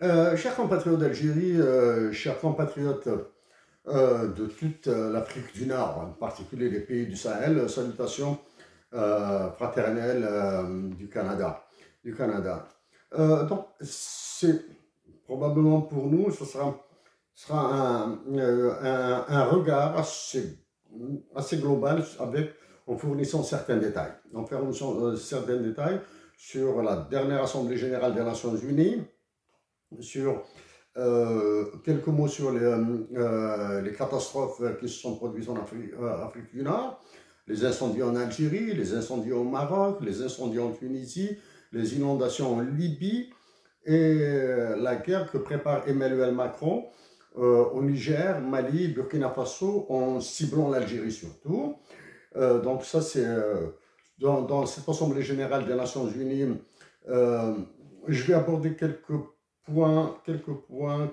Chers compatriotes d'Algérie, chers compatriotes de toute l'Afrique du Nord, en particulier les pays du Sahel, salutations fraternelles du Canada. Donc, c'est probablement pour nous, ce sera un regard assez global en fournissant certains détails. En fournissant certains détails sur la dernière Assemblée générale des Nations Unies, sur quelques mots sur les catastrophes qui se sont produites en Afrique du Nord, les incendies en Algérie, les incendies au Maroc, les incendies en Tunisie, les inondations en Libye et la guerre que prépare Emmanuel Macron au Niger, Mali, Burkina Faso, en ciblant l'Algérie surtout. Donc ça, c'est dans cette Assemblée générale des Nations Unies. Je vais aborder quelques points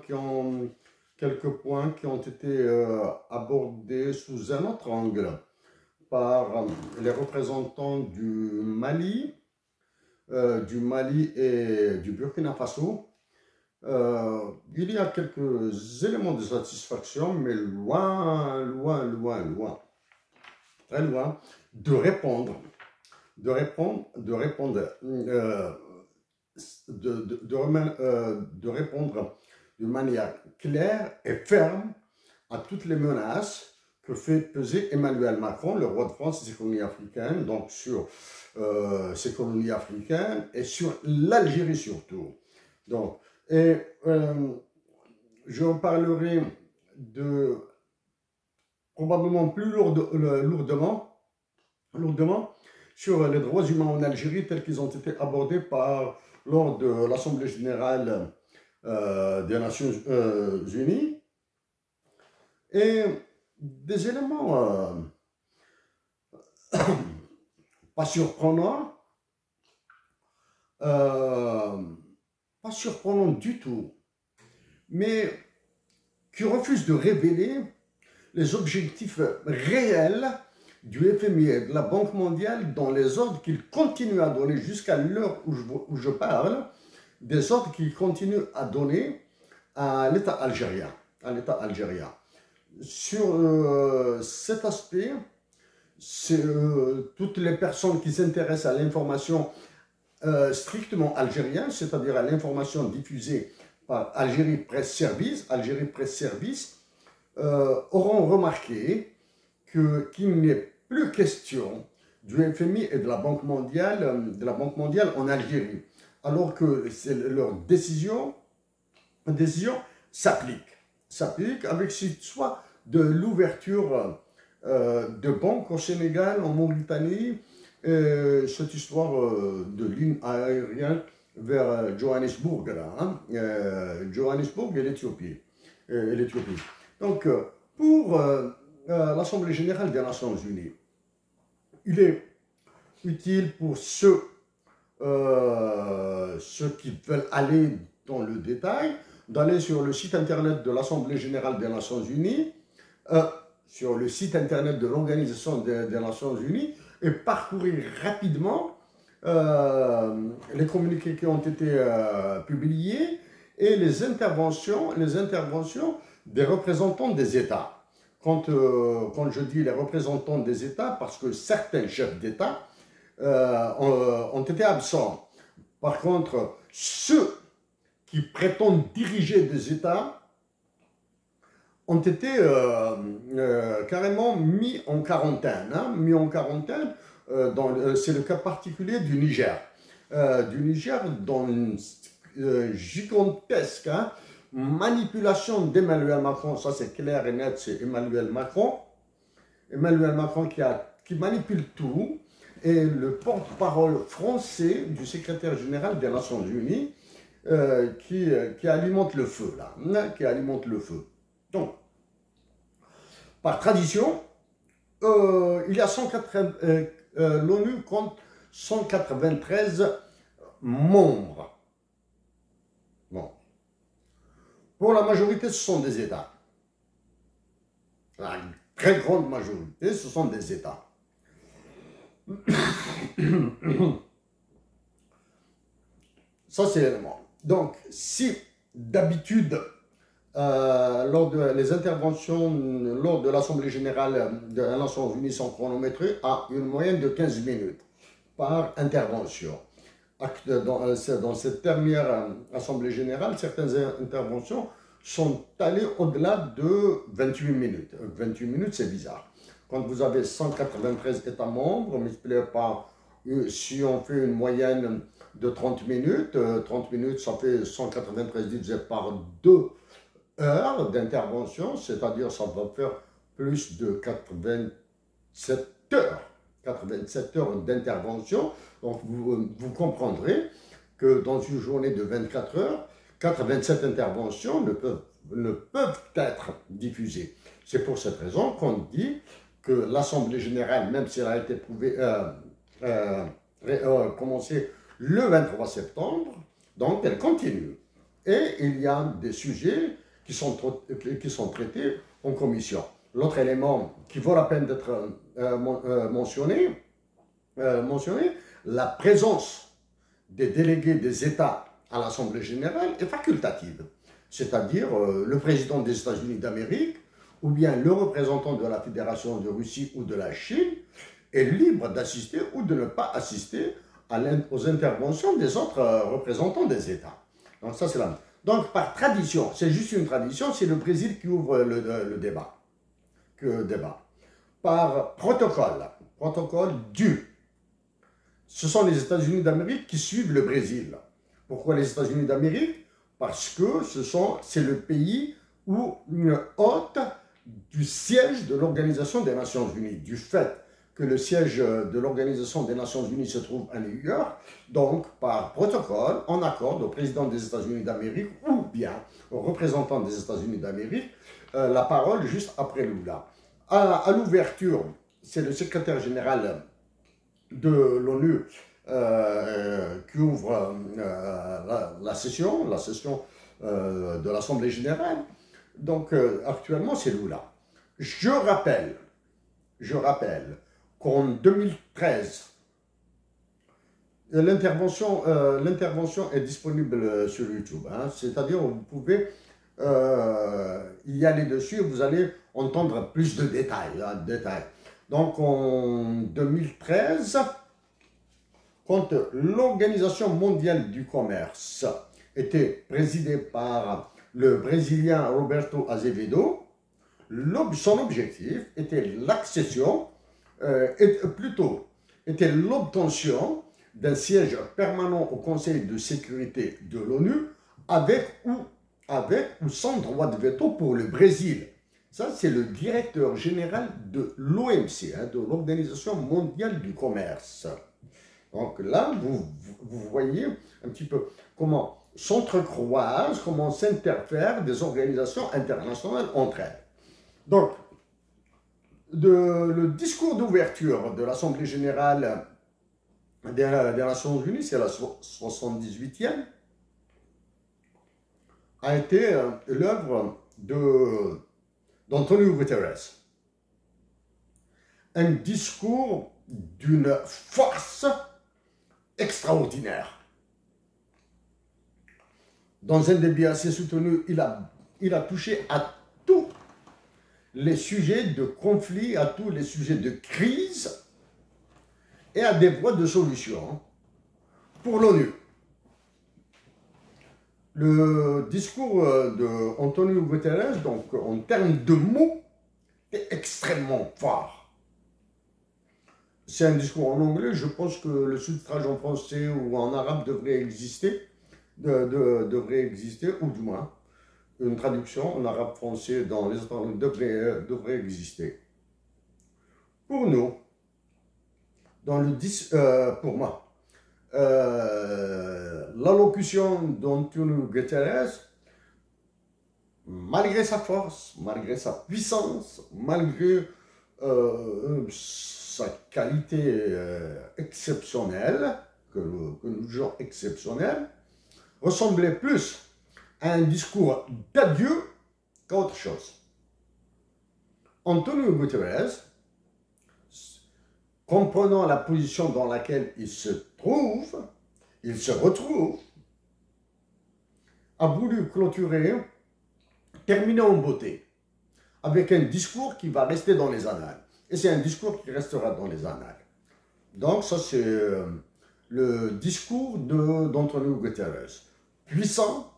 qui ont été abordés sous un autre angle par les représentants du Mali et du Burkina Faso. Il y a quelques éléments de satisfaction, mais loin, très loin, de répondre d'une manière claire et ferme à toutes les menaces que fait peser Emmanuel Macron, le roi de France et ses colonies africaines, donc sur ses colonies africaines et sur l'Algérie surtout. Donc, je en parlerai probablement plus lourdement sur les droits humains en Algérie tels qu'ils ont été abordés lors de l'Assemblée générale des Nations Unies, et des éléments pas surprenants, pas surprenants du tout, mais qui refusent de révéler les objectifs réels du FMI et de la Banque mondiale dans les ordres qu'ils continuent à donner jusqu'à l'heure où je parle, des ordres qu'ils continuent à donner à l'État algérien. Sur cet aspect, c'est toutes les personnes qui s'intéressent à l'information strictement algérienne, c'est-à-dire à l'information diffusée par Algérie Presse Service, auront remarqué qu'il n'est plus question du FMI et de la Banque mondiale en Algérie, alors que leur décision s'applique avec soit de l'ouverture de banques au Sénégal, en Mauritanie, cette histoire de ligne aérienne vers Johannesburg, Johannesburg et l'Éthiopie. Donc, pour l'Assemblée générale des Nations Unies, il est utile pour ceux qui veulent aller dans le détail, d'aller sur le site internet de l'Assemblée générale des Nations Unies, sur le site internet de l'Organisation des Nations Unies, et parcourir rapidement les communiqués qui ont été publiés et les interventions des représentants des États. Quand je dis les représentants des États, parce que certains chefs d'État ont été absents. Par contre, ceux qui prétendent diriger des États ont été carrément mis en quarantaine. C'est le cas particulier du Niger. Dans une gigantesque manipulation d'Emmanuel Macron, ça c'est clair et net, c'est Emmanuel Macron qui manipule tout, et le porte-parole français du secrétaire général des Nations Unies qui alimente le feu, Donc, par tradition, il y a l'ONU compte 193 membres. Bon. Pour la majorité, ce sont des États. La très grande majorité, ce sont des États. Ça, c'est l'élément. Donc, si d'habitude, lors de les interventions lors de l'Assemblée générale des Nations Unies sont chronométrées à une moyenne de 15 minutes par intervention. Dans cette dernière Assemblée générale, certaines interventions sont allées au-delà de 28 minutes. 28 minutes, c'est bizarre. Quand vous avez 193 États membres, multiplié par, si on fait une moyenne de 30 minutes, 30 minutes, ça fait 193 divisé par 2 heures d'intervention, c'est-à-dire ça va faire plus de 87 heures. 87 heures d'intervention. Donc vous comprendrez que dans une journée de 24 heures, 87 interventions ne peuvent être diffusées. C'est pour cette raison qu'on dit que l'Assemblée générale, même si elle a été commencée le 23 septembre, donc elle continue. Et il y a des sujets qui sont traités en commission. L'autre élément qui vaut la peine d'être mentionné, la présence des délégués des États à l'Assemblée générale est facultative. C'est-à-dire le président des États-Unis d'Amérique ou bien le représentant de la Fédération de Russie ou de la Chine est libre d'assister ou de ne pas assister aux interventions des autres représentants des États. Donc ça c'est la... Donc par tradition, c'est juste une tradition, c'est le Brésil qui ouvre le débat. Par protocole dû. Ce sont les États-Unis d'Amérique qui suivent le Brésil. Pourquoi les États-Unis d'Amérique? Parce que c'est le pays où une hôte du siège de l'Organisation des Nations Unies, du fait que le siège de l'Organisation des Nations Unies se trouve à New York, donc par protocole, on accorde au président des États-Unis d'Amérique ou bien au représentant des États-Unis d'Amérique la parole juste après Lula. À l'ouverture, c'est le secrétaire général de l'ONU qui ouvre la session de l'Assemblée générale. Donc actuellement, c'est Lula. Je rappelle qu'en 2013, l'intervention est disponible sur YouTube. Hein, c'est-à-dire que vous pouvez y aller dessus et vous allez entendre plus de détails. Donc en 2013, quand l'Organisation mondiale du commerce était présidée par le Brésilien Roberto Azevedo, son objectif était l'accession, était l'obtention d'un siège permanent au Conseil de sécurité de l'ONU avec ou sans droit de veto pour le Brésil. Ça, c'est le directeur général de l'OMC, hein, de l'Organisation mondiale du commerce. Donc là, vous voyez un petit peu comment s'entrecroisent, comment s'interfèrent des organisations internationales entre elles. Donc, le discours d'ouverture de l'Assemblée générale des Nations Unies, c'est la 78e, a été l'œuvre d'Antonio Guterres. Un discours d'une force extraordinaire. Dans un débit assez soutenu, il a touché à tous les sujets de conflit, à tous les sujets de crise et à des voies de solution pour l'ONU. Le discours d'Antonio Guterres, donc en termes de mots, est extrêmement fort. C'est un discours en anglais, je pense que le sous-titrage en français ou en arabe devrait exister, ou du moins une traduction en arabe-français dans les autres langues devrait exister. Pour nous, pour moi, l'allocution d'Antonio Guterres, malgré sa force, malgré sa puissance, malgré sa qualité exceptionnelle, que nous jugeons exceptionnelle, ressemblait plus à un discours d'adieu qu'à autre chose. Antonio Guterres, comprenant la position dans laquelle il se retrouve, a voulu clôturer, terminer en beauté, avec un discours qui va rester dans les annales. Et c'est un discours qui restera dans les annales. Donc ça c'est le discours d'Antonio Guterres. Puissant,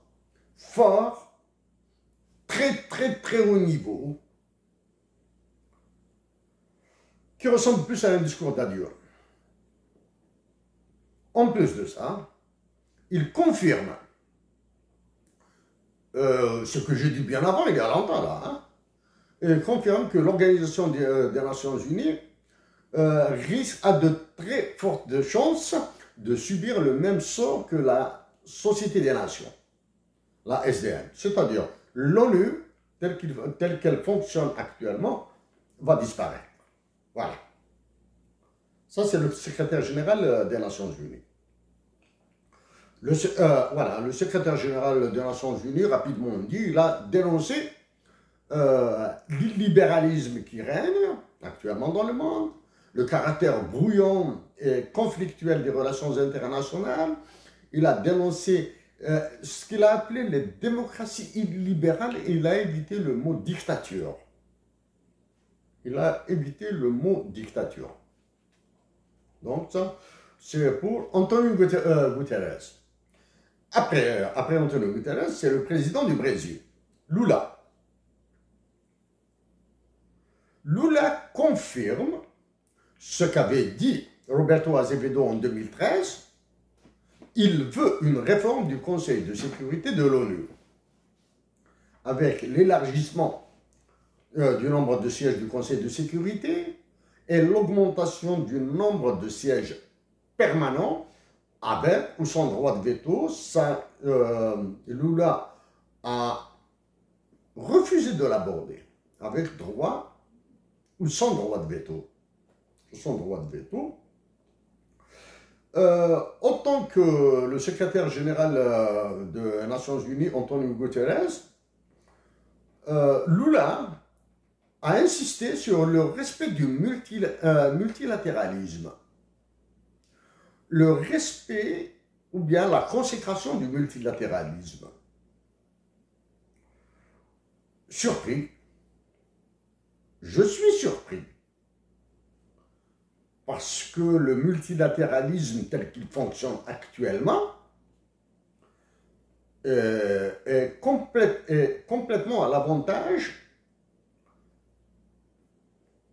fort, très haut niveau, qui ressemble plus à un discours d'adieu. En plus de ça, il confirme ce que j'ai dit bien avant, il y a longtemps là, hein, il confirme que l'Organisation des Nations Unies risque, a de très fortes chances de subir le même sort que la Société des Nations, la SDN. C'est-à-dire, l'ONU, telle qu'elle fonctionne actuellement, va disparaître. Voilà. Ça, c'est le secrétaire général des Nations Unies. Voilà, le secrétaire général des Nations Unies, rapidement dit, il a dénoncé l'illibéralisme qui règne actuellement dans le monde, le caractère brouillon et conflictuel des relations internationales. Il a dénoncé ce qu'il a appelé les démocraties illibérales et il a évité le mot dictature. Il a évité le mot dictature. Donc ça, c'est pour Antonio Guterres. Après Antonio Guterres, c'est le président du Brésil, Lula. Lula confirme ce qu'avait dit Roberto Azevedo en 2013. Il veut une réforme du Conseil de sécurité de l'ONU, avec l'élargissement du nombre de sièges du Conseil de sécurité et l'augmentation du nombre de sièges permanents, avec ou sans droit de veto. Lula a refusé de l'aborder, avec droit ou sans droit de veto. Sans droit de veto. Autant que le secrétaire général des Nations Unies, Antonio Guterres, Lula a insisté sur le respect du multilatéralisme. Le respect ou bien la consécration du multilatéralisme. Surpris. Je suis surpris. Parce que le multilatéralisme tel qu'il fonctionne actuellement est complètement à l'avantage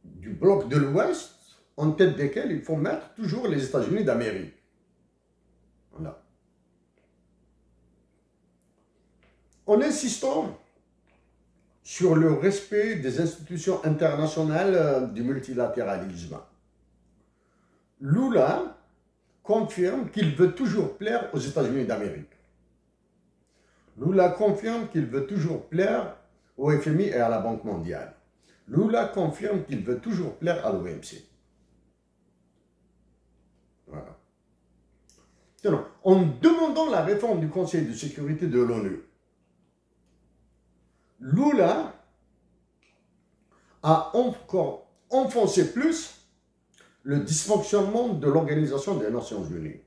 du bloc de l'Ouest, en tête desquels il faut mettre toujours les États-Unis d'Amérique. Voilà. En insistant sur le respect des institutions internationales du multilatéralisme, Lula confirme qu'il veut toujours plaire aux États-Unis d'Amérique. Lula confirme qu'il veut toujours plaire au FMI et à la Banque mondiale. Lula confirme qu'il veut toujours plaire à l'OMC. Voilà. Alors, en demandant la réforme du Conseil de sécurité de l'ONU, Lula a encore enfoncé plus le dysfonctionnement de l'Organisation des Nations Unies.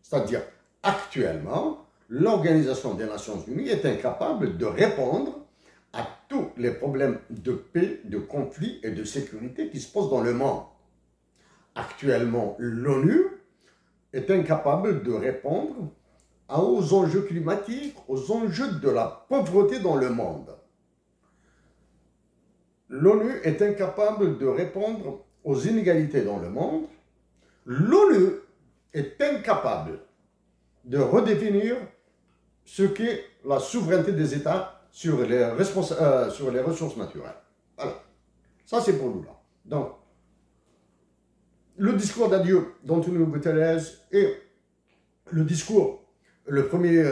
C'est-à-dire, actuellement, l'Organisation des Nations Unies est incapable de répondre à tous les problèmes de paix, de conflit et de sécurité qui se posent dans le monde. Actuellement, l'ONU est incapable de répondre aux enjeux climatiques, aux enjeux de la pauvreté dans le monde. L'ONU est incapable de répondre aux inégalités dans le monde. L'ONU est incapable de redéfinir ce qu'est la souveraineté des États sur les ressources naturelles. Voilà. Ça, c'est pour Lula. Donc, le discours d'adieu d'Antonio Guterres et le premier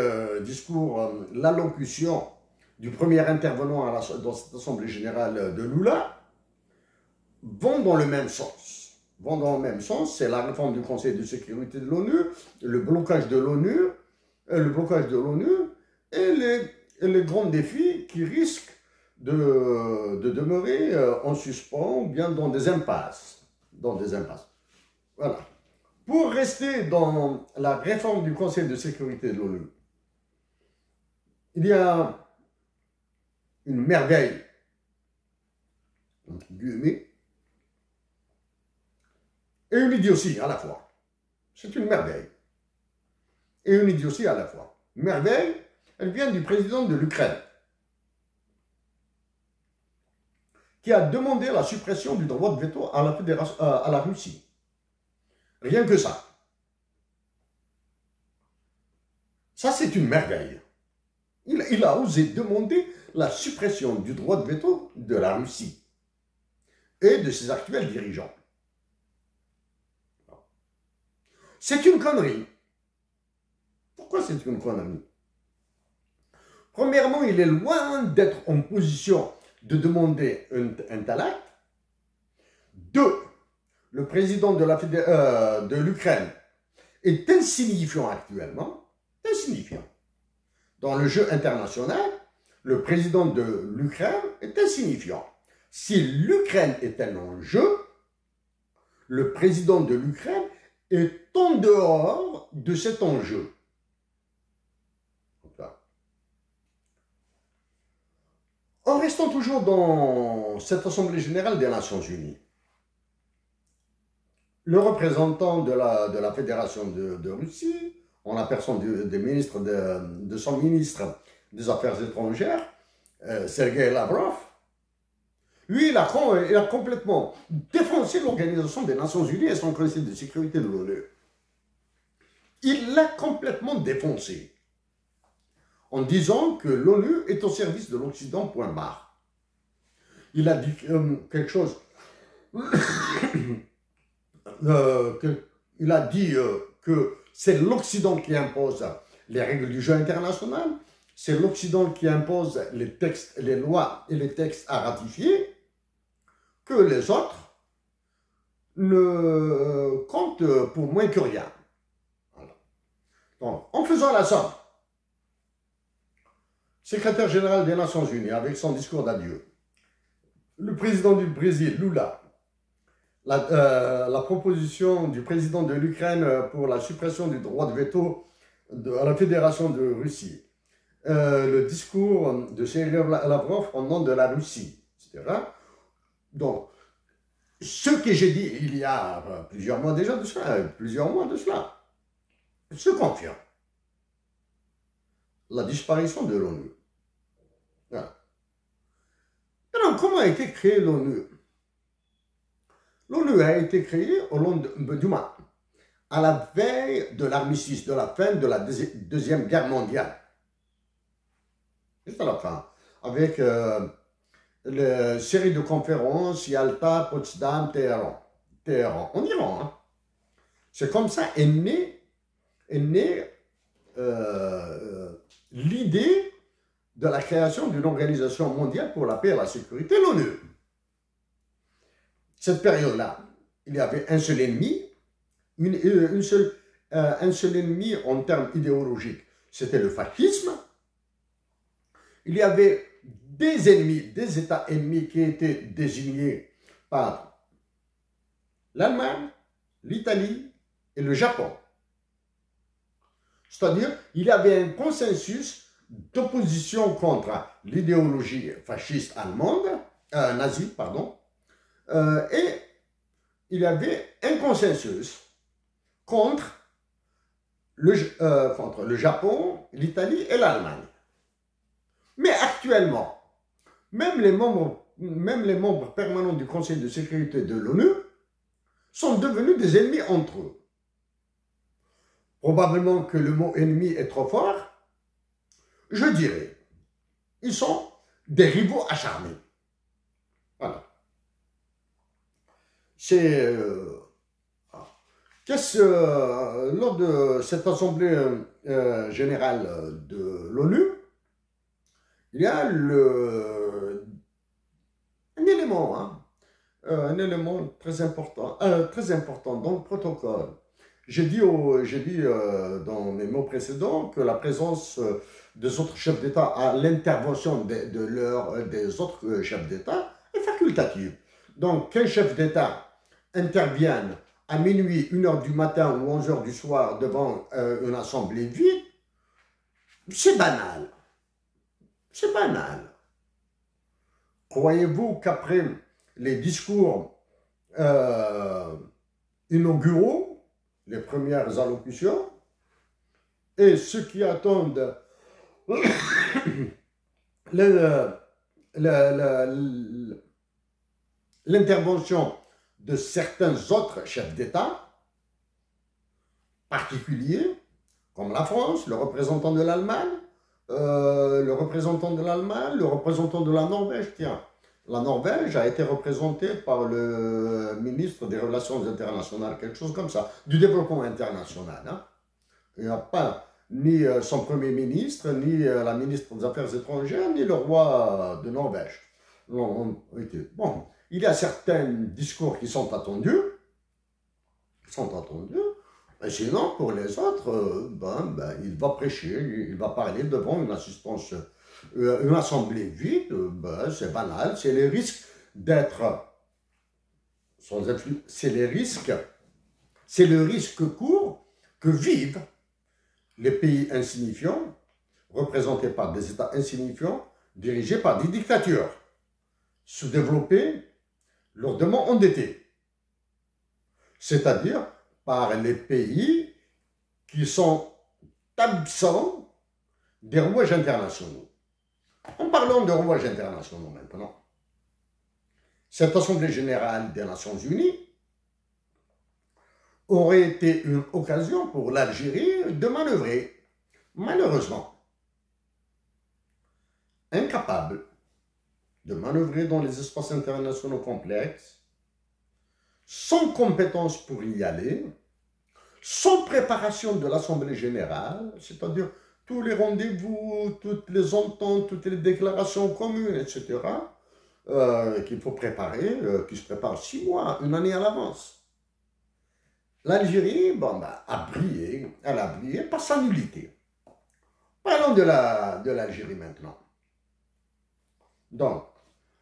discours, l'allocution du premier intervenant dans cette Assemblée générale de Lula, vont dans le même sens. Vont dans le même sens, c'est la réforme du Conseil de sécurité de l'ONU, le blocage de l'ONU, et les grands défis qui risquent de demeurer en suspens ou bien dans des impasses. Voilà. Pour rester dans la réforme du Conseil de sécurité de l'ONU, il y a une merveille, entre guillemets, et une idiotie à la fois. C'est une merveille. Et une idiotie à la fois. Merveille, elle vient du président de l'Ukraine, qui a demandé la suppression du droit de veto à la Russie. Rien que ça. Ça, c'est une merveille. Il a osé demander la suppression du droit de veto de la Russie et de ses actuels dirigeants. C'est une connerie. Pourquoi c'est une connerie? Premièrement, il est loin d'être en position de demander un tel acte. Deux, le président de l'Ukraine est insignifiant actuellement, insignifiant. Dans le jeu international, le président de l'Ukraine est insignifiant. Si l'Ukraine est un enjeu, le président de l'Ukraine est en dehors de cet enjeu. En restant toujours dans cette Assemblée générale des Nations unies, le représentant de la Fédération de Russie, en la personne des ministres de son ministre des Affaires étrangères, Sergei Lavrov, lui, il a complètement défoncé l'Organisation des Nations unies et son Conseil de sécurité de l'ONU. Il l'a complètement défoncé, en disant que l'ONU est au service de l'Occident, point barre. Il a dit quelque chose, il a dit que c'est l'Occident qui impose les règles du jeu international, c'est l'Occident qui impose les textes, les lois et les textes à ratifier, que les autres ne comptent pour moins que rien. Voilà. Donc, en faisant la somme, secrétaire général des Nations Unies, avec son discours d'adieu, le président du Brésil, Lula, la proposition du président de l'Ukraine pour la suppression du droit de veto à la Fédération de Russie, le discours de Sergei Lavrov au nom de la Russie, etc. Donc, ce que j'ai dit il y a plusieurs mois déjà de cela, se confirme. La disparition de l'ONU. Voilà. Alors, comment a été créée l'ONU? L'ONU a été créée au lendemain, à la veille de l'armistice, de la fin de la Deuxième Guerre mondiale. Juste à la fin, avec la série de conférences, Yalta, Potsdam, Téhéran, en Iran. Hein. C'est comme ça est née l'idée de la création d'une organisation mondiale pour la paix et la sécurité, l'ONU. Cette période-là, il y avait un seul ennemi, un seul ennemi en termes idéologiques, c'était le fascisme. Il y avait des ennemis, des États ennemis qui étaient désignés par l'Allemagne, l'Italie et le Japon. C'est-à-dire, il y avait un consensus d'opposition contre l'idéologie fasciste allemande, nazie, pardon, et il y avait un consensus contre le Japon, l'Italie et l'Allemagne. Mais actuellement, même les membres permanents du Conseil de sécurité de l'ONU sont devenus des ennemis entre eux. Probablement que le mot ennemi est trop fort. Je dirais, ils sont des rivaux acharnés. Voilà. C'est... lors de cette assemblée générale de l'ONU, il y a un élément très important dans le protocole. J'ai dit dans mes mots précédents que la présence des autres chefs d'État à l'intervention des autres chefs d'État est facultative. Donc, qu'un chef d'État intervienne à minuit, 1h du matin ou 11h du soir devant une assemblée vide, c'est banal. C'est banal. Croyez-vous qu'après les discours inauguraux, les premières allocutions, et ceux qui attendent l'intervention de certains autres chefs d'État particuliers, comme la France, le représentant de l'Allemagne, le représentant de la Norvège, tiens. La Norvège a été représentée par le ministre des Relations internationales, quelque chose comme ça, du développement international. Hein. Il n'y a pas ni son premier ministre, ni la ministre des Affaires étrangères, ni le roi de Norvège. Bon, il y a certains discours qui sont attendus, mais sinon, pour les autres, il va prêcher, il va parler devant une assistance, une assemblée vide, c'est banal, c'est les risques d'être, c'est le risque court que vivent les pays insignifiants, représentés par des États insignifiants, dirigés par des dictatures, sous-développés, lourdement endettés, c'est-à-dire par les pays qui sont absents des rouages internationaux. En parlant de rouages internationaux maintenant, cette Assemblée générale des Nations Unies aurait été une occasion pour l'Algérie de manœuvrer. Malheureusement, incapable de manœuvrer dans les espaces internationaux complexes, sans compétence pour y aller, sans préparation de l'Assemblée générale, c'est-à-dire tous les rendez-vous, toutes les ententes, toutes les déclarations communes, etc., qu'il faut préparer, qui se préparent 6 mois, une année à l'avance. L'Algérie, a brillé, elle a brillé par sa nullité. Parlons de l'Algérie maintenant. Donc,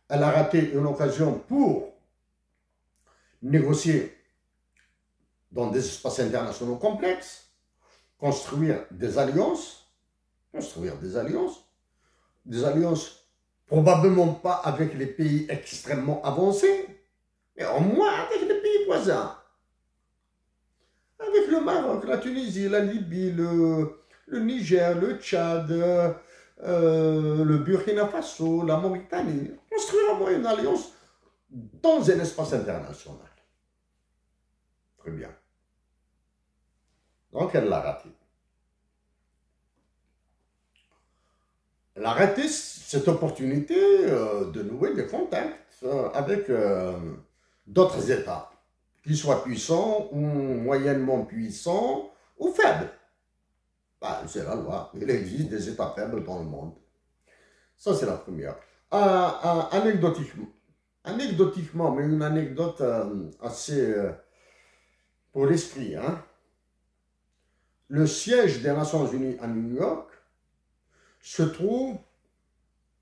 elle a raté une occasion pour négocier dans des espaces internationaux complexes, construire des alliances probablement pas avec les pays extrêmement avancés, mais au moins avec les pays voisins. Avec le Maroc, la Tunisie, la Libye, le Niger, le Tchad, le Burkina Faso, la Mauritanie. Construire au moins une alliance dans un espace international. Très bien. Donc elle l'a raté. Elle a raté cette opportunité de nouer des contacts avec d'autres États, qu'ils soient puissants ou moyennement puissants ou faibles. C'est la loi. Il existe des États faibles dans le monde. Ça, c'est la première. Anecdotiquement, mais une anecdote assez pour l'esprit, hein. Le siège des Nations Unies à New York se trouve,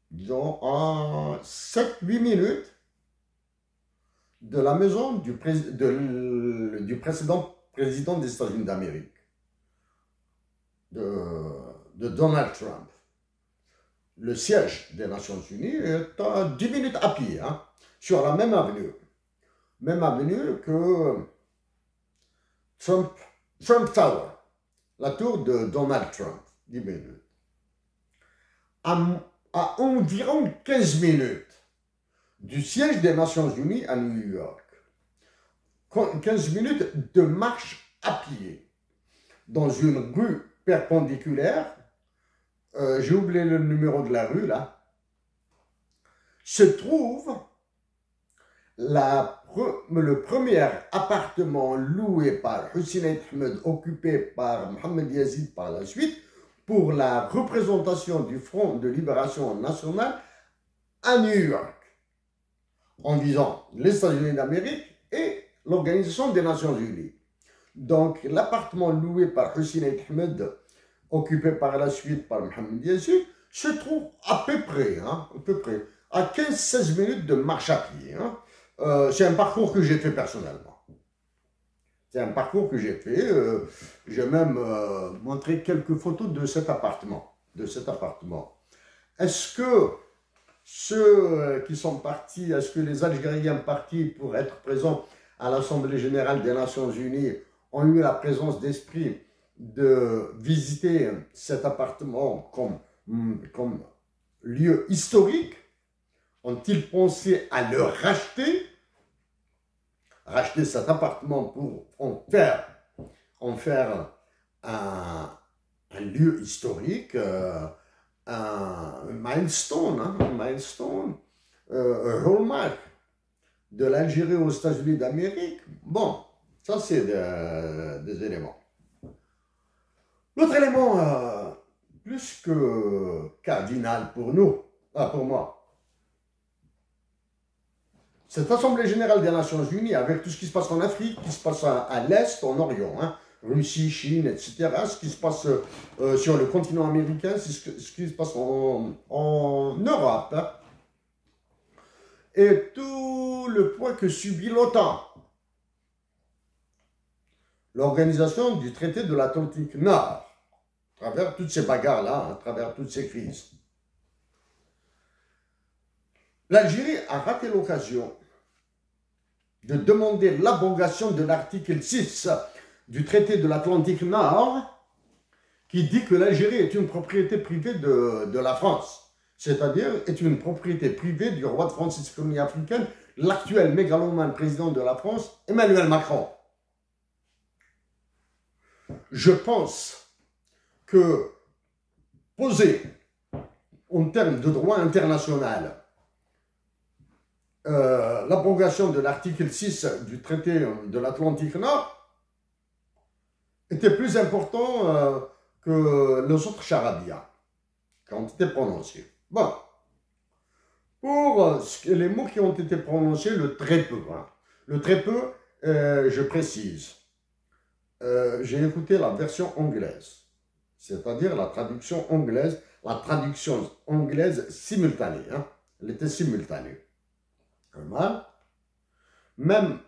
disons, à 7-8 minutes de la maison du précédent président des États-Unis d'Amérique, de Donald Trump. Le siège des Nations Unies est à 10 minutes à pied, hein, sur la même avenue. Même avenue que Trump Tower, la tour de Donald Trump, 10 minutes. À environ 15 minutes du siège des Nations Unies à New York. 15 minutes de marche à pied dans une rue perpendiculaire, j'ai oublié le numéro de la rue là, se trouve le premier appartement loué par Hussein Ahmed, occupé par Mohamed Yazid par la suite, pour la représentation du Front de Libération Nationale à New York, en visant les États-Unis d'Amérique et l'Organisation des Nations Unies. Donc, l'appartement loué par Hussein Ahmed, occupé par la suite par Mohamed Yazid, se trouve à peu près, à 15-16 minutes de marche à pied. Hein. C'est un parcours que j'ai fait personnellement. C'est un parcours que j'ai fait. J'ai même montré quelques photos de cet appartement. est-ce que ceux qui sont partis, est-ce que les Algériens partis pour être présents à l'Assemblée générale des Nations Unies ont eu la présence d'esprit de visiter cet appartement comme lieu historique? Ont-ils pensé à le racheter cet appartement pour en faire un lieu historique, un milestone, un hallmark de l'Algérie aux États-Unis d'Amérique? Bon, ça c'est des éléments. L'autre élément, plus que cardinal pour nous, pour moi, cette Assemblée générale des Nations Unies, avec tout ce qui se passe en Afrique, qui se passe à l'Est, en Orient, Russie, Chine, etc., ce qui se passe sur le continent américain, c'est ce qui se passe en Europe, et tout le poids que subit l'OTAN, l'organisation du traité de l'Atlantique Nord, à travers toutes ces bagarres-là, à travers toutes ces crises. L'Algérie a raté l'occasion de demander l'abrogation de l'article 6 du traité de l'Atlantique Nord qui dit que l'Algérie est une propriété privée de la France, c'est-à-dire est une propriété privée du roi de francophonie africaine, l'actuel mégalomane président de la France, Emmanuel Macron. Je pense que poser en termes de droit international l'abrogation de l'article 6 du traité de l'Atlantique Nord était plus important que les autres charabia qui ont été prononcés. Bon, pour les mots qui ont été prononcés, le très peu, le très peu, je précise, j'ai écouté la version anglaise, c'est-à-dire la traduction anglaise simultanée, elle était simultanée. Normal. Même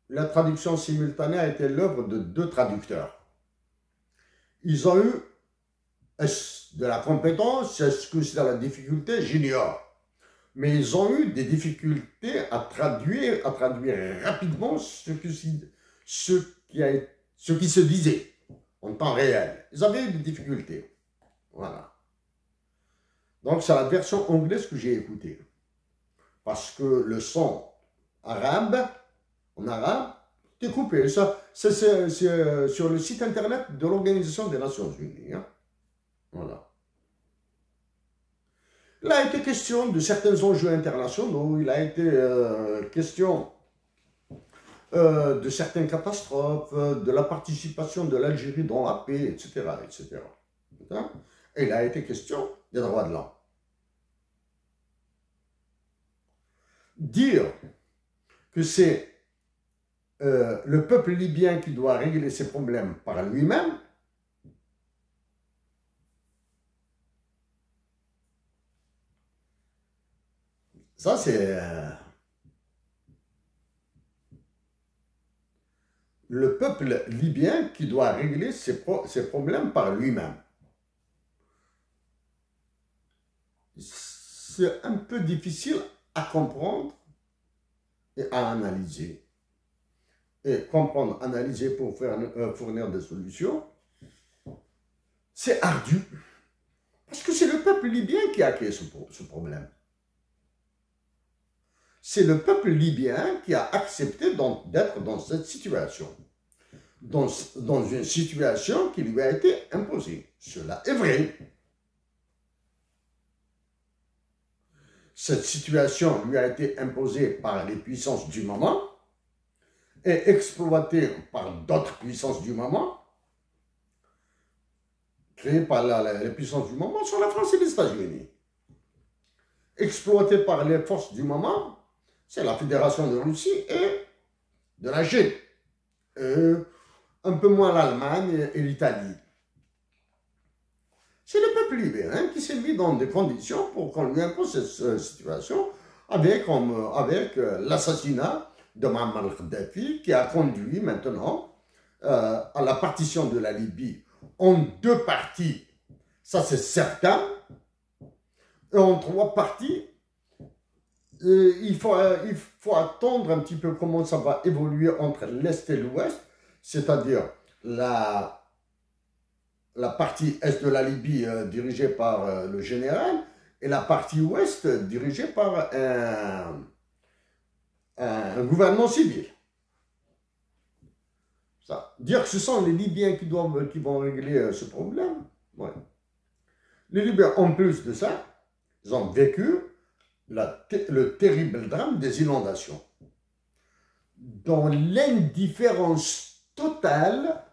la traduction simultanée a été l'œuvre de 2 traducteurs. Ils ont eu de la compétence, est-ce que c'est de la difficulté? J'ignore. Mais ils ont eu des difficultés à traduire rapidement ce qui se disait en temps réel. Ils avaient eu des difficultés. Voilà. Donc c'est la version anglaise que j'ai écoutée. Parce que le son arabe, en arabe, est coupé. Ça, c'est sur le site internet de l'Organisation des Nations Unies. Voilà. Il a été question de certains enjeux internationaux, il a été question de certaines catastrophes, de la participation de l'Algérie dans la paix, etc., etc. Et il a été question des droits de l'homme. Dire que c'est le peuple libyen qui doit régler ses problèmes par lui-même, ça c'est le peuple libyen qui doit régler ses problèmes par lui-même. C'est un peu difficile à comprendre et à analyser. Et comprendre, analyser pour fournir des solutions, c'est ardu. Parce que c'est le peuple libyen qui a créé ce problème. C'est le peuple libyen qui a accepté d'être dans cette situation. Dans une situation qui lui a été imposée. Cela est vrai. Cette situation lui a été imposée par les puissances du moment et exploitée par d'autres puissances du moment, créées par les puissances du moment sur la France et les États-Unis. Exploitée par les forces du moment, c'est la Fédération de Russie et de la Chine. Un peu moins l'Allemagne et l'Italie. C'est le peuple libyen qui s'est mis dans des conditions pour qu'on lui impose cette situation avec l'assassinat de Muammar Kadhafi qui a conduit maintenant à la partition de la Libye en 2 parties. Ça c'est certain. en trois parties. Il faut attendre un petit peu comment ça va évoluer entre l'Est et l'Ouest, c'est-à-dire la partie Est de la Libye dirigée par le général et la partie Ouest dirigée par un gouvernement civil. Ça. Dire que ce sont les Libyens qui vont régler ce problème, ouais. Les Libyens, en plus de ça, ils ont vécu le terrible drame des inondations. Dans l'indifférence totale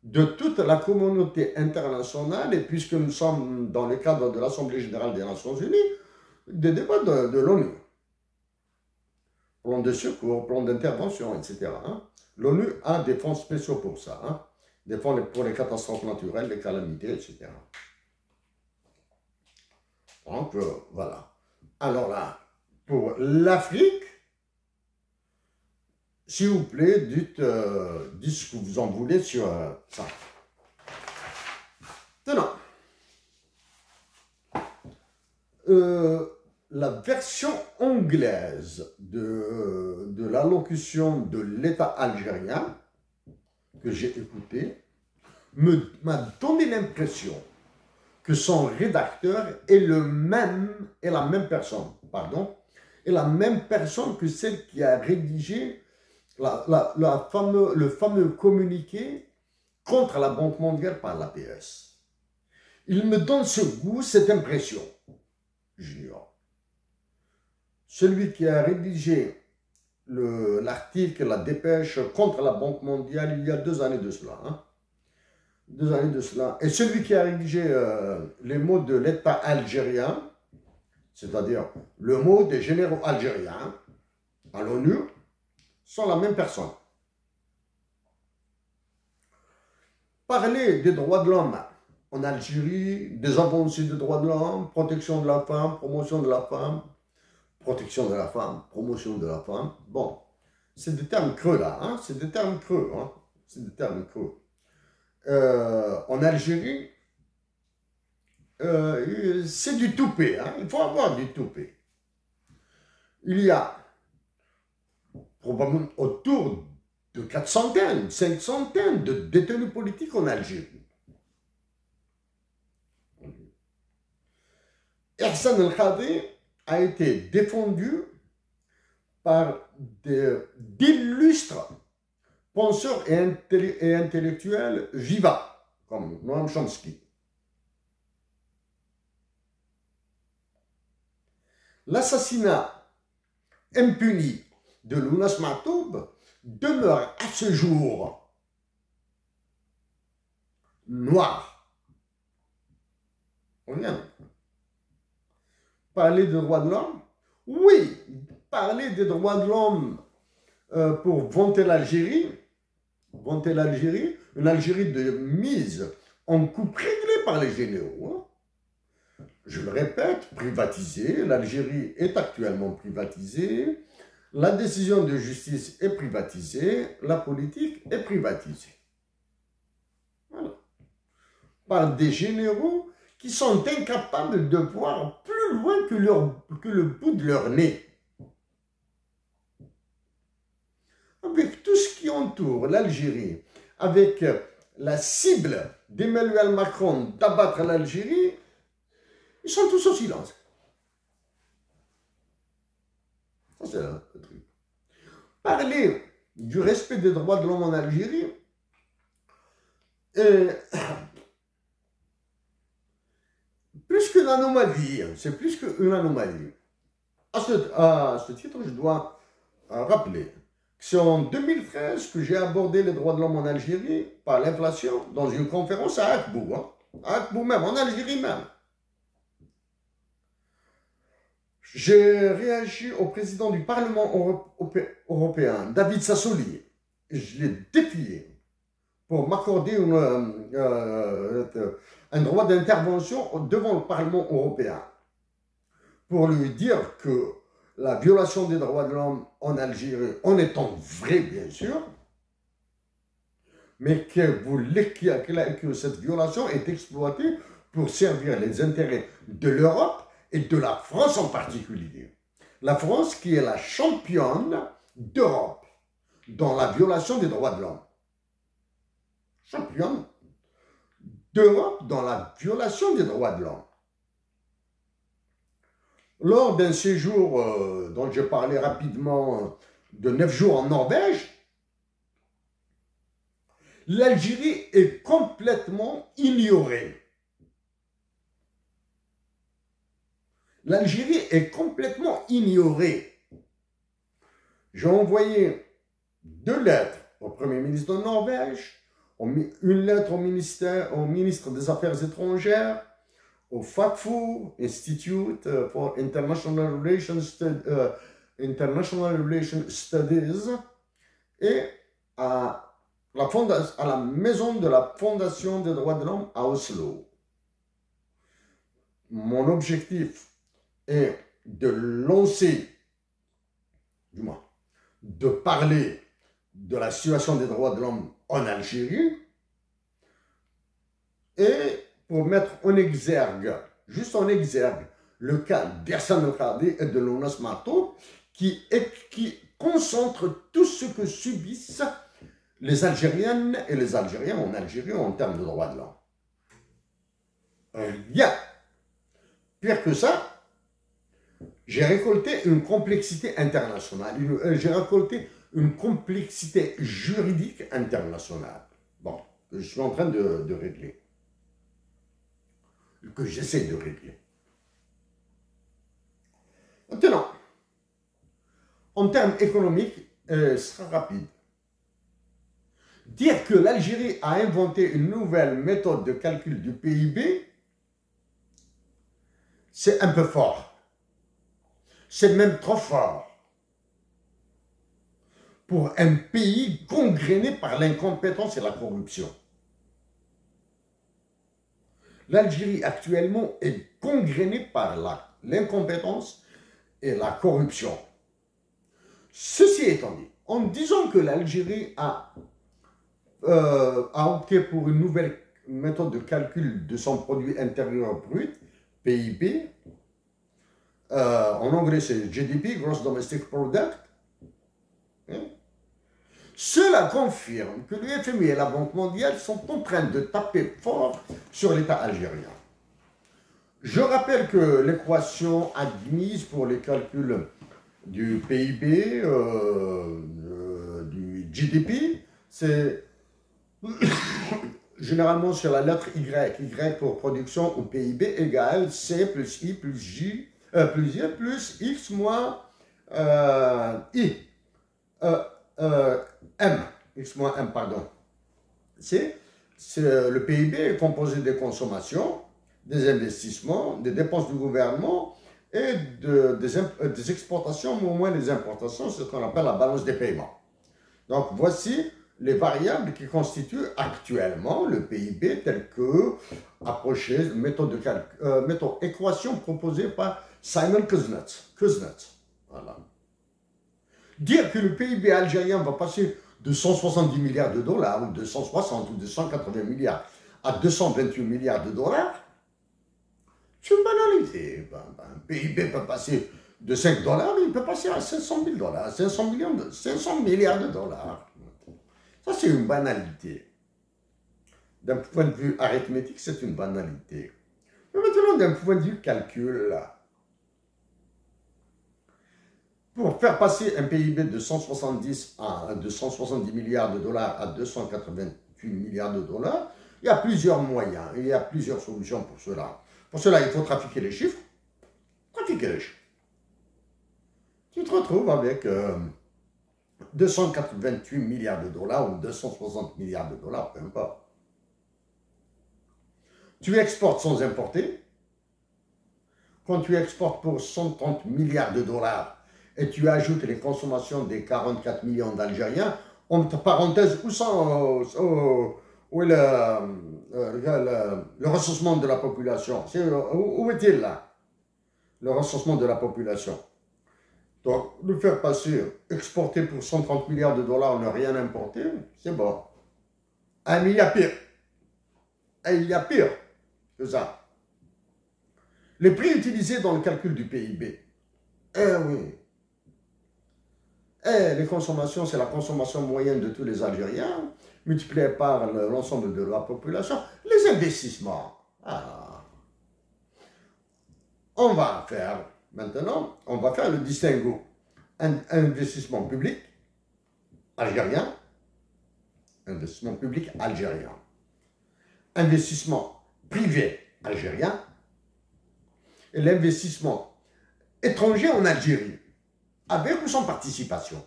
de toute la communauté internationale, et puisque nous sommes dans le cadre de l'Assemblée générale des Nations unies, des débats de l'ONU. Plan de secours, plan d'intervention, etc. Hein. L'ONU a des fonds spéciaux pour ça, hein. Des fonds pour les catastrophes naturelles, les calamités, etc. Donc, voilà. Alors là, pour l'Afrique, s'il vous plaît, dites ce que vous en voulez sur ça. Maintenant, la version anglaise de l'allocution de l'État algérien que j'ai écoutée m'a donné l'impression que son rédacteur est la même personne que celle qui a rédigé le fameux communiqué contre la Banque mondiale par l'APS. Il me donne ce goût, cette impression, Junior. Celui qui a rédigé l'article, la dépêche contre la Banque mondiale il y a 2 années de cela, hein. 2 années de cela. Et celui qui a rédigé les mots de l'État algérien, c'est-à-dire le mot des généraux algériens à l'ONU, sont la même personne. Parler des droits de l'homme en Algérie, des avancées des droits de l'homme, protection de la femme, promotion de la femme, protection de la femme, promotion de la femme. Bon, c'est des termes creux là, hein? C'est des termes creux, hein? C'est des termes creux. En Algérie, c'est du toupet, hein? Il faut avoir du toupet. Il y a probablement autour de 400, 500 de détenus politiques en Algérie. Hassan El-Khadi a été défendu par d'illustres penseurs et intellectuels vivants, comme Noam Chomsky. L'assassinat impuni de Lounas Mahtoub demeure à ce jour noir. On vient. Parler des droits de l'homme? Oui, parler des droits de l'homme pour vanter l'Algérie, une Algérie de mise en coupe réglée par les généraux. Hein. Je le répète, privatisée, l'Algérie est actuellement privatisée, la décision de justice est privatisée, la politique est privatisée. Voilà. Par des généraux qui sont incapables de voir plus loin que le bout de leur nez. Avec tout ce qui entoure l'Algérie, avec la cible d'Emmanuel Macron d'abattre l'Algérie, ils sont tous au silence. Ça, c'est le truc. Parler du respect des droits de l'homme en Algérie, plus qu'une anomalie, c'est plus qu'une anomalie. À ce titre, je dois rappeler que c'est en 2013 que j'ai abordé les droits de l'homme en Algérie par l'inflation dans une conférence à Akbou, hein, à Akbou même, en Algérie même. J'ai réagi au président du Parlement européen, David Sassoli, et je l'ai défié pour m'accorder un droit d'intervention devant le Parlement européen, pour lui dire que la violation des droits de l'homme en Algérie, en étant vraie bien sûr, mais que cette violation est exploitée pour servir les intérêts de l'Europe et de la France en particulier. La France qui est la championne d'Europe dans la violation des droits de l'homme. Championne d'Europe dans la violation des droits de l'homme. Lors d'un séjour dont je parlais rapidement de 9 jours en Norvège, l'Algérie est complètement ignorée. L'Algérie est complètement ignorée. J'ai envoyé 2 lettres au Premier ministre de Norvège, une lettre au ministre des Affaires étrangères, au FACFU, Institute for International Relations Studies, et à la maison de la Fondation des droits de l'homme à Oslo. Mon objectif est de lancer, du moins, de parler de la situation des droits de l'homme en Algérie et pour mettre en exergue, juste en exergue, le cas d'Ersan El-Khadi et de Lounas Mato qui concentre tout ce que subissent les Algériennes et les Algériens en Algérie en termes de droits de l'homme. Rien. Pire que ça, j'ai récolté une complexité internationale, j'ai récolté une complexité juridique internationale. Bon, que je suis en train de régler. Que j'essaie de régler. Maintenant, en termes économiques, ce sera rapide. Dire que l'Algérie a inventé une nouvelle méthode de calcul du PIB, c'est un peu fort. C'est même trop fort pour un pays gangréné par l'incompétence et la corruption. L'Algérie actuellement est gangrénée par l'incompétence et la corruption. Ceci étant dit, en disant que l'Algérie a opté pour une nouvelle méthode de calcul de son produit intérieur brut, PIB, en anglais c'est GDP, Gross Domestic Product, hein? Cela confirme que le FMI et la Banque mondiale sont en train de taper fort sur l'État algérien. Je rappelle que l'équation admise pour les calculs du PIB, du GDP, c'est généralement sur la lettre Y. Y pour production ou PIB égale C plus I plus J, plus Y plus X moins I. M, X moins M, pardon. Le PIB est composé des consommations, des investissements, des dépenses du gouvernement et des exportations, mais au moins les importations, c'est ce qu'on appelle la balance des paiements. Donc voici les variables qui constituent actuellement le PIB tel que approché, méthode équation proposée par Simon Kuznets. Voilà. Dire que le PIB algérien va passer de 170 milliards de dollars, ou de 160 ou de 180 milliards à 228 milliards de dollars, c'est une banalité. Un PIB peut passer de 5 dollars, il peut passer à 500 000 dollars, 500 milliards de dollars. Ça, c'est une banalité. D'un point de vue arithmétique, c'est une banalité. Mais maintenant, d'un point de vue calcul, là, pour faire passer un PIB de 170 milliards de dollars à 288 milliards de dollars, il y a plusieurs moyens, il y a plusieurs solutions pour cela. Pour cela, il faut trafiquer les chiffres. Trafiquer les chiffres. Tu te retrouves avec 288 milliards de dollars ou 260 milliards de dollars, peu importe. Tu exportes sans importer. Quand tu exportes pour 130 milliards de dollars, et tu ajoutes les consommations des 44 millions d'Algériens, entre parenthèses, où est le recensement de la population? Où est-il là? Le recensement de la population. Donc, le faire passer, exporter pour 130 milliards de dollars, ne rien importer, c'est bon. Mais il y a pire. Et il y a pire que ça. Les prix utilisés dans le calcul du PIB. Eh oui. Eh, les consommations, c'est la consommation moyenne de tous les Algériens, multipliée par l'ensemble de la population. Les investissements. Ah. On va faire, maintenant, on va faire le distinguo. Un investissement public algérien, investissement public algérien, investissement privé algérien et l'investissement étranger en Algérie, avec ou sans participation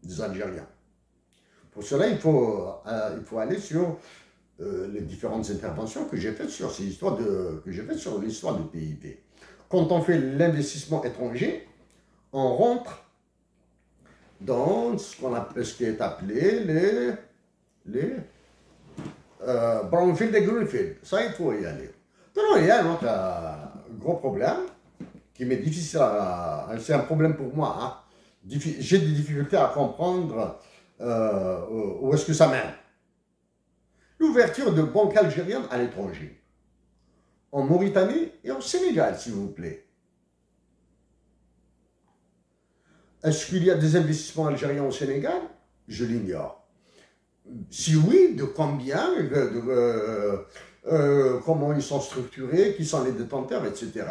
des Algériens. Pour cela, il faut aller sur les différentes interventions que j'ai faites sur l'histoire du PIB. Quand on fait l'investissement étranger, on rentre dans ce qui est appelé les brownfield et greenfield. Ça, il faut y aller. Non, il y a un autre gros problème qui m'est difficile c'est un problème pour moi. Hein. J'ai des difficultés à comprendre où est-ce que ça mène. L'ouverture de banques algériennes à l'étranger. En Mauritanie et au Sénégal, s'il vous plaît. Est-ce qu'il y a des investissements algériens au Sénégal? Je l'ignore. Si oui, de combien, comment ils sont structurés, qui sont les détenteurs, etc.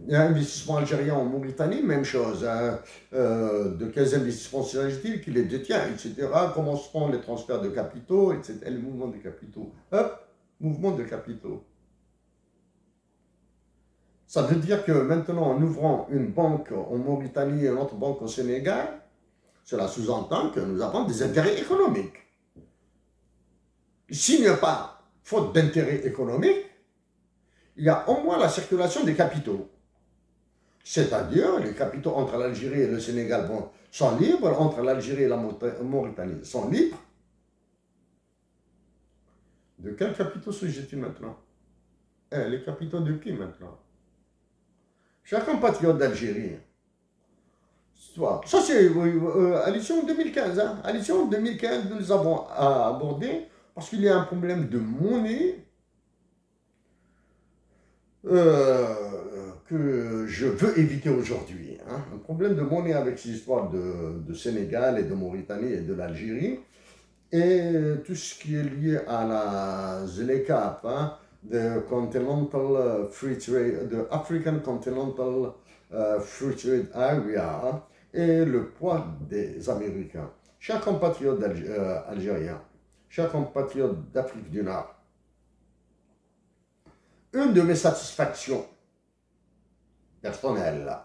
Il y a un investissement algérien en Mauritanie, même chose. Hein. De quels investissements s'agit-il, qui les détient, etc. Comment se font les transferts de capitaux, etc. Le mouvement de capitaux. Hop, mouvement de capitaux. Ça veut dire que maintenant, en ouvrant une banque en Mauritanie et une autre banque au Sénégal, cela sous-entend que nous avons des intérêts économiques. S'il n'y a pas faute d'intérêt économique, il y a au moins la circulation des capitaux. C'est-à-dire, les capitaux entre l'Algérie et le Sénégal sont libres, entre l'Algérie et la Mauritanie sont libres. De quels capitaux s'agit-il maintenant? Les capitaux de qui maintenant? Chers compatriotes d'Algérie, ça c'est à l'édition 2015. Hein. À l'édition 2015, nous avons abordé, parce qu'il y a un problème de monnaie que je veux éviter aujourd'hui. Hein. Un problème de monnaie avec ces histoires de Sénégal et de Mauritanie et de l'Algérie, et tout ce qui est lié à la ZLECAf, hein, de Continental Free Trade, de African Continental Free Trade Area, et le poids des Américains. Chers compatriotes algériens, chers compatriotes d'Afrique du Nord, une de mes satisfactions personnelles,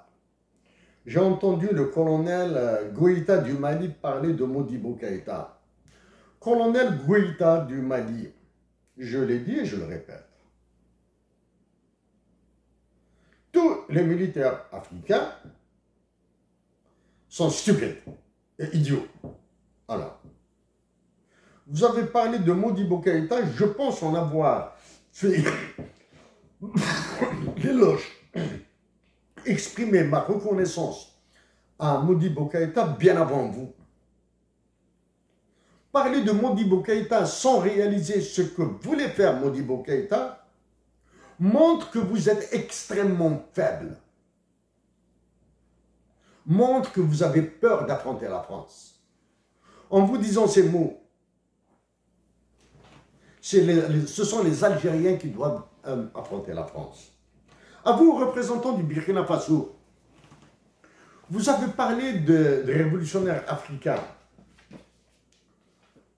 j'ai entendu le colonel Goïta du Mali parler de Modibo Keïta. Colonel Goïta du Mali, je l'ai dit et je le répète, tous les militaires africains sont stupides et idiots. Alors, vous avez parlé de Modibo Keïta, je pense en avoir fait l'éloge, exprimer ma reconnaissance à Modibo Keïta bien avant vous. Parler de Modibo Keïta sans réaliser ce que voulait faire Modibo Keïta montre que vous êtes extrêmement faible. Montre que vous avez peur d'affronter la France. En vous disant ces mots, ce sont les Algériens qui doivent affronter la France. À vous, représentants du Burkina Faso, vous avez parlé de révolutionnaires africains,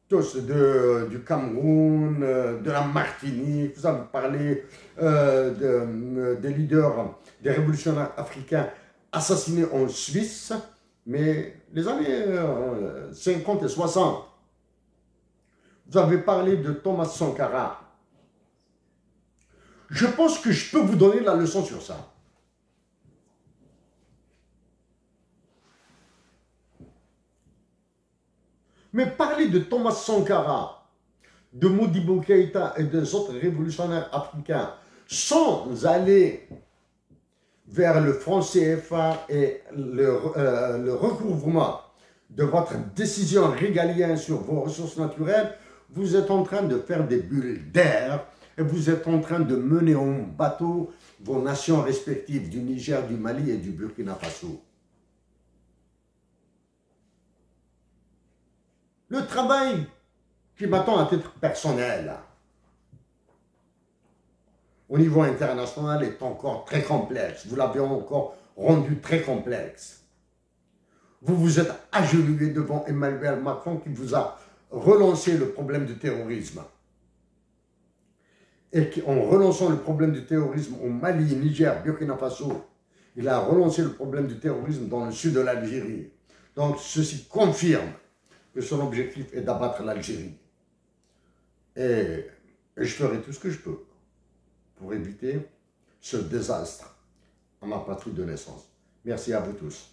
tous du Cameroun, de la Martinique, vous avez parlé des leaders, des révolutionnaires africains assassinés en Suisse, mais les années 50 et 60, vous avez parlé de Thomas Sankara. Je pense que je peux vous donner la leçon sur ça. Mais parler de Thomas Sankara, de Modibo Keïta et des autres révolutionnaires africains sans aller vers le franc CFA et le recouvrement de votre décision régalienne sur vos ressources naturelles, vous êtes en train de faire des bulles d'air et vous êtes en train de mener en bateau vos nations respectives du Niger, du Mali et du Burkina Faso. Le travail qui m'attend à titre personnel au niveau international est encore très complexe. Vous l'avez encore rendu très complexe. Vous vous êtes agenouillé devant Emmanuel Macron qui vous a relancé le problème du terrorisme. Et en relançant le problème du terrorisme au Mali, Niger, Burkina Faso, il a relancé le problème du terrorisme dans le sud de l'Algérie. Donc ceci confirme que son objectif est d'abattre l'Algérie. Et je ferai tout ce que je peux pour éviter ce désastre à ma patrie de naissance. Merci à vous tous.